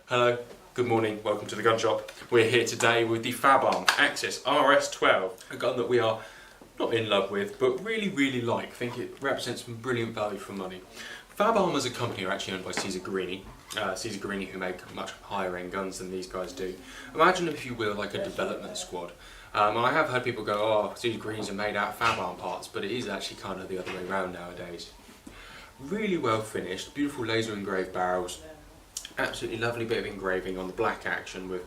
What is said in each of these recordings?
Hello, good morning, welcome to the gun shop. We're here today with the Fabarm Axis RS12, a gun that we are not in love with, but really like. I think it represents some brilliant value for money. Fabarm as a company are actually owned by Caesar Guerini, who make much higher end guns than these guys do. Imagine, if you will, like a development squad. I have heard people go, oh, Caesar Guerinis are made out of Fabarm parts, but it is actually kind of the other way around nowadays. Really well finished, beautiful laser engraved barrels. Absolutely lovely bit of engraving on the black action with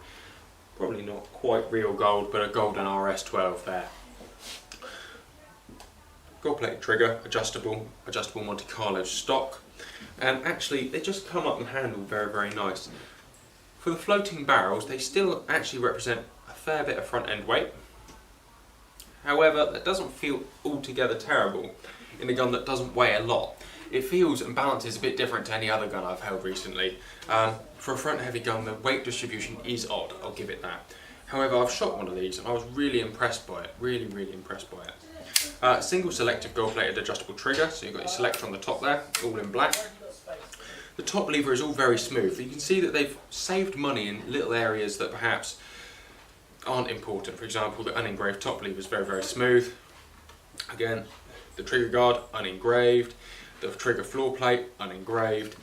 probably not quite real gold, but a golden RS12 there. Gold plated trigger, adjustable Monte Carlo stock, and actually they just come up and handle very nice. For the floating barrels, they still actually represent a fair bit of front end weight. However, that doesn't feel altogether terrible in a gun that doesn't weigh a lot. It feels and balances a bit different to any other gun I've held recently. For a front heavy gun, the weight distribution is odd, I'll give it that. However, I've shot one of these and I was really impressed by it, really impressed by it. Single selective gold plated adjustable trigger, so you've got your selector on the top there, all in black. The top lever is all very smooth. You can see that they've saved money in little areas that perhaps aren't important. For example, the unengraved top lever is very smooth. Again, the trigger guard, unengraved. The trigger floor plate, unengraved,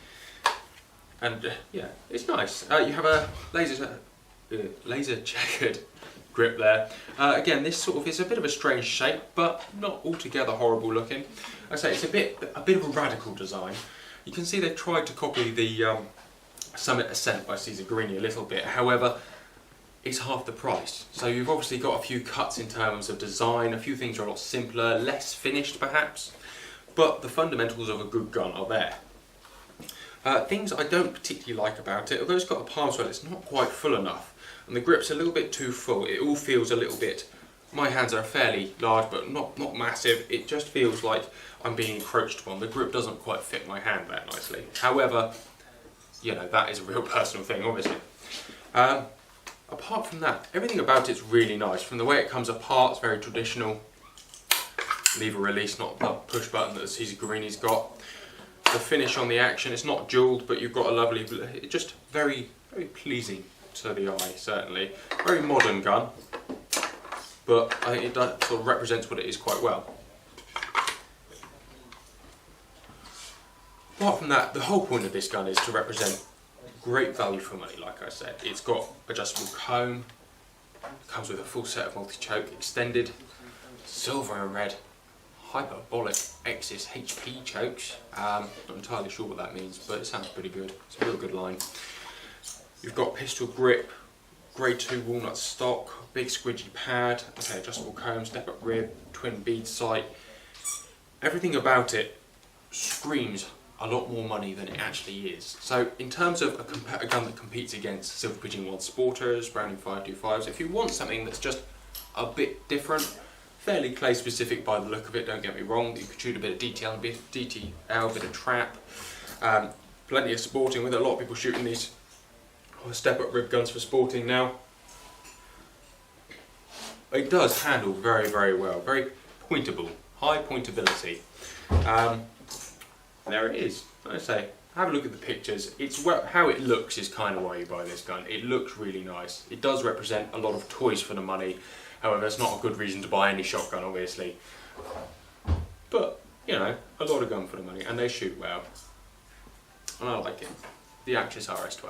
and yeah, it's nice. You have a laser checkered grip there. Again, this sort of is a bit of a strange shape, but not altogether horrible looking. I say it's a bit of a radical design. You can see they've tried to copy the Summit Ascent by Caesar Guerini a little bit. However, it's half the price. So you've obviously got a few cuts in terms of design. A few things are a lot simpler, less finished perhaps. But the fundamentals of a good gun are there. Things I don't particularly like about it, although it's got a palm swell, it's not quite full enough. And the grip's a little bit too full. It all feels a little bit, my hands are fairly large but not massive. It just feels like I'm being encroached upon. The grip doesn't quite fit my hand that nicely. However, you know, that is a real personal thing, obviously. Apart from that, everything about it's really nice. From the way it comes apart, it's very traditional. Lever release, not the push button that the Caesar Guerini's got. The finish on the action, it's not jewelled, but you've got a lovely, just very pleasing to the eye, certainly. Very modern gun, but I think it sort of represents what it is quite well. Apart from that, the whole point of this gun is to represent great value for money, like I said. It's got adjustable comb, comes with a full set of multi-choke, extended, silver and red, hyperbolic Axis HP chokes. Not entirely sure what that means, but it sounds pretty good. It's a real good line. You've got pistol grip, grade 2 walnut stock, big squidgy pad, okay, adjustable comb, step up rib, twin bead sight. Everything about it screams a lot more money than it actually is. So in terms of a gun that competes against Silver Pigeon 1 Sporters, Browning 525s, if you want something that's just a bit different, fairly clay specific by the look of it, don't get me wrong, you could shoot a bit of detail, a bit of DTL, a bit of trap, plenty of sporting with it. A lot of people shooting these step up rib guns for sporting now. It does handle very well, very pointable, high pointability. There it is. Like I say, have a look at the pictures. It's how it looks is kind of why you buy this gun. It looks really nice. It does represent a lot of toys for the money. However, it's not a good reason to buy any shotgun, obviously. But, you know, a lot of gun for the money, and they shoot well. And I like it. The Axis RS12.